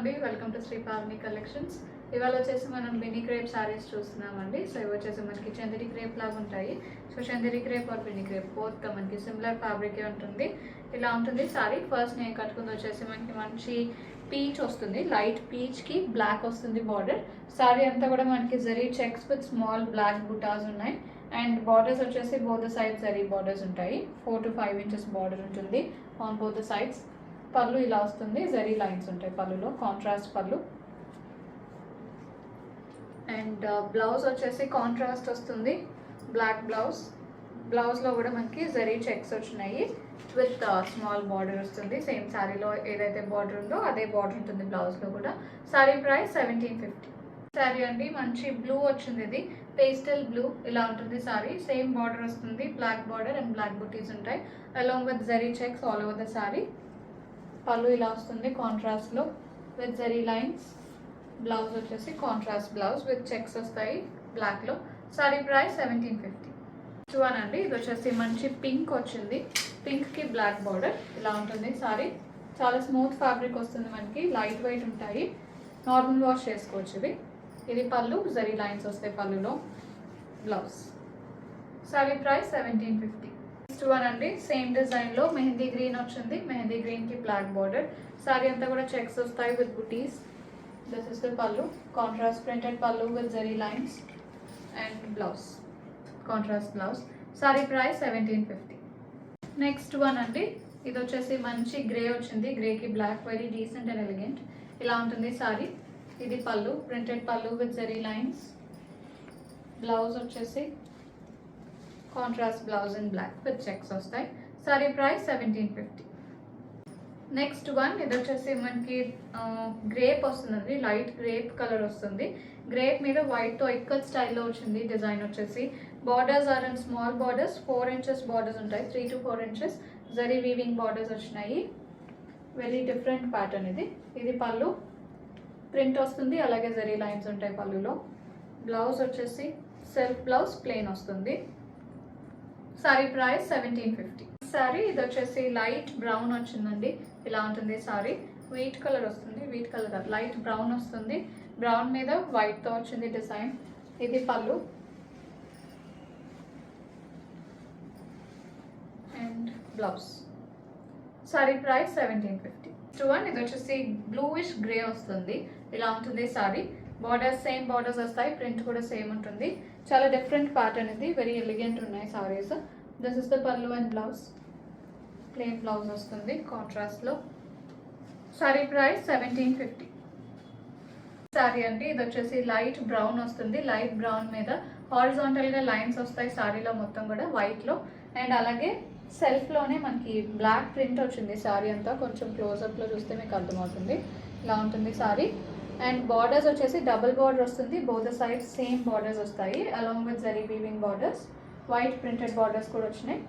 అండి, welcome to Shri Pavani collections. ఇవాళ వచ్చేసి మనం మినీ క్రేప్ సారీస్ చూస్తున్నామండి. సో ఇవి వచ్చేసి మనకి చందేరి క్రేప్ లాగా ఉంటాయి. So Chanderi crepe or mini crepe both మనకి సిమిలర్ ఫ్యాబ్రికే ఉంటుంది. ఇలా ఉంటుంది సారీ. ఫస్ట్ నేను కట్టుకుంది వచ్చేసి మనకి మంచి పీచ్ వస్తుంది, లైట్ పీచ్కి బ్లాక్ వస్తుంది బార్డర్. సారీ అంతా కూడా మనకి zari checks with small black butas ఉన్నాయి. అండ్ బార్డర్స్ వచ్చేసి బోత్ సైడ్స్ జరీ బార్డర్స్ ఉంటాయి. 4 to 5 inches బార్డర్ ఉంటుంది ఆన్ బోత్ సైడ్స్. పళ్ళు ఇలా వస్తుంది, జరీ లైన్స్ ఉంటాయి పళ్ళులో, కాంట్రాస్ట్ పళ్ళు. అండ్ బ్లౌజ్ వచ్చేసి కాంట్రాస్ట్ వస్తుంది, బ్లాక్ బ్లౌజ్. బ్లౌజ్లో కూడా మనకి జరీ చెక్స్ వచ్చినాయి విత్ స్మాల్ బార్డర్ వస్తుంది. సేమ్ శారీలో ఏదైతే బార్డర్ ఉందో అదే బార్డర్ ఉంటుంది బ్లౌజ్లో కూడా. శారీ ప్రైస్ 1750. శారీ అండి మంచి బ్లూ వచ్చింది, ఇది పేస్టల్ బ్లూ. ఇలా ఉంటుంది శారీ. సేమ్ బార్డర్ వస్తుంది, బ్లాక్ బార్డర్ అండ్ బ్లాక్ బుటీస్ ఉంటాయి along with zari checks all over the sari. పళ్ళు ఇలా వస్తుంది కాంట్రాస్ట్లో విత్ జరీ లైన్స్. బ్లౌజ్ వచ్చేసి కాంట్రాస్ట్ బ్లౌజ్ విత్ చెక్స్ వస్తాయి బ్లాక్లో. శారీ ప్రైస్ 1750. చూడండి, ఇది వచ్చేసి మంచి పింక్ వచ్చింది, పింక్కి బ్లాక్ బార్డర్. ఇలా ఉంటుంది శారీ. చాలా స్మూత్ ఫ్యాబ్రిక్ వస్తుంది మనకి, లైట్ వెయిట్ ఉంటాయి, నార్మల్ వాష్ చేసుకోవచ్చు ఇవి. ఇది పళ్ళు, జరీ లైన్స్ వస్తాయి పళ్ళులో. Blouse. Sari price 1750. Next one అండి, సేమ్ డిజైన్లో మెహందీ గ్రీన్ వచ్చింది, మెహందీ గ్రీన్కి బ్లాక్ బార్డర్. శారీ అంతా కూడా చెక్స్ వస్తాయి with butis. This is the pallu, contrast printed pallu with zari lines and blouse, contrast blouse. Sari price 1750. Next one అండి, ఇది వచ్చేసి మంచి గ్రే వచ్చింది, గ్రేకి black, very decent and elegant. ఇలా ఉంటుంది శారీ. ఇది pallu, printed pallu with zari lines. Blouse వచ్చేసి contrast blouse in black with checks వస్తాయి. శారీ ప్రైస్ 1750. నెక్స్ట్ వన్, ఇది వచ్చేసి మనకి గ్రేప్ వస్తుందండి, లైట్ గ్రేప్ కలర్ వస్తుంది. గ్రేప్ మీద వైట్తో ఇక్కత్ స్టైల్లో వచ్చింది డిజైన్ వచ్చేసి. Borders or and small borders, 4 inches borders ఉంటాయి, 3 to 4 inches zari weaving borders వచ్చినాయి. వెరీ డిఫరెంట్ ప్యాటర్న్ ఇది. ఇది పళ్ళు, ప్రింట్ వస్తుంది, అలాగే జరీ లైన్స్ ఉంటాయి పళ్ళులో. బ్లౌజ్ వచ్చేసి సెల్ఫ్ బ్లౌజ్ ప్లెయిన్ వస్తుంది. శారీ ప్రైస్ 1750. శారీ ఇది వచ్చేసి లైట్ బ్రౌన్ వచ్చిందండి. ఇలా ఉంటుంది శారీ. వీట్ కలర్ వస్తుంది, వీట్ కలర్ లైట్ బ్రౌన్ వస్తుంది. బ్రౌన్ మీద వైట్తో వచ్చింది డిజైన్. ఇది పళ్ళు and blouse. Sari price 1750. One, ఇది వచ్చేసి బ్లూయిష్ గ్రే వస్తుంది. ఇలా ఉంటుంది శారీ. బార్డర్స్ సేమ్ బార్డర్స్ వస్తాయి, ప్రింట్ కూడా సేమ్ ఉంటుంది. చాలా డిఫరెంట్ ప్యాటర్న్ ఇది, వెరీ ఎలిగెంట్ ఉన్నాయి సారీస్. దిస్ ఇస్ ద పళ్ళు అండ్ బ్లౌజ్. ప్లెయిన్ బ్లౌజ్ వస్తుంది కాంట్రాస్ట్లో. శారీ ప్రైస్ 1750. శారీ అండి, ఇది వచ్చేసి లైట్ బ్రౌన్ వస్తుంది. లైట్ బ్రౌన్ మీద హారిజాంటల్గా లైన్స్ వస్తాయి శారీలో మొత్తం కూడా వైట్లో. అండ్ అలాగే సెల్ఫ్లోనే మనకి బ్లాక్ ప్రింట్ వచ్చింది శారీ అంతా. కొంచెం క్లోజప్లో చూస్తే మీకు అర్థమవుతుంది. ఇలా ఉంటుంది శారీ. అండ్ బార్డర్స్ వచ్చేసి డబుల్ బార్డర్ వస్తుంది, బోత్ సైడ్స్ సేమ్ బార్డర్స్ వస్తాయి along with zari weaving borders. White printed borders కూడా వచ్చినాయి.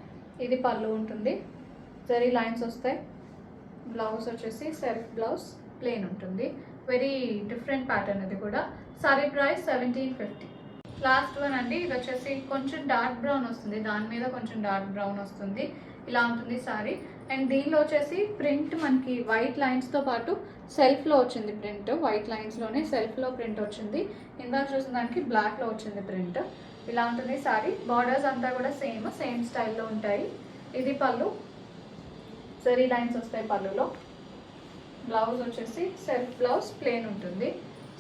ఇది పళ్ళు ఉంటుంది, జరీ లైన్స్ వస్తాయి. బ్లౌజ్ వచ్చేసి సెల్ఫ్ బ్లౌజ్ ప్లెయిన్ ఉంటుంది. వెరీ డిఫరెంట్ ప్యాటర్న్ ఇది కూడా. శారీ ప్రైస్ 1750. లాస్ట్ వన్ అండి, ఇది వచ్చేసి కొంచెం డార్క్ బ్రౌన్ వస్తుంది, దాని మీద కొంచెం డార్క్ బ్రౌన్ వస్తుంది. ఇలా ఉంటుంది శారీ. అండ్ దీనిలో వచ్చేసి ప్రింట్ మనకి వైట్ లైన్స్తో పాటు సెల్ఫ్లో వచ్చింది ప్రింట్. వైట్ లైన్స్లోనే సెల్ఫ్లో ప్రింట్ వచ్చింది. ఇందాక చూసిన దానికి బ్లాక్లో వచ్చింది ప్రింట్. ఇలా ఉంటుంది శారీ. బార్డర్స్ అంతా కూడా సేమ్ స్టైల్లో ఉంటాయి. ఇది పళ్ళు, జరీ లైన్స్ వస్తాయి పళ్ళులో. బ్లౌజ్ వచ్చేసి సెల్ఫ్ బ్లౌజ్ ప్లెయిన్ ఉంటుంది.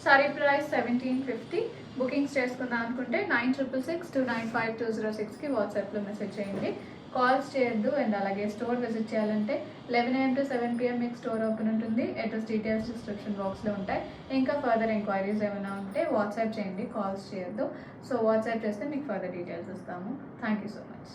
శారీ ప్రైస్ 1750. బుకింగ్స్ చేసుకుందాం అనుకుంటే 9666295206కి వాట్సాప్లో మెసేజ్ చేయండి. కాల్స్ చేయొద్దు. అండ్ అలాగే స్టోర్ విజిట్ చేయాలంటే 11 AM to 7 PM మీకు స్టోర్ ఓపెన్ ఉంటుంది. అడ్రస్ డీటెయిల్స్ డిస్క్రిప్షన్ బాక్స్లో ఉంటాయి. ఇంకా ఫర్దర్ ఎంక్వైరీస్ ఏమైనా ఉంటే వాట్సాప్ చేయండి, కాల్స్ చేయొద్దు. సో వాట్సాప్ చేస్తే మీకు ఫర్దర్ డీటెయిల్స్ ఇస్తాము. Thank you so much.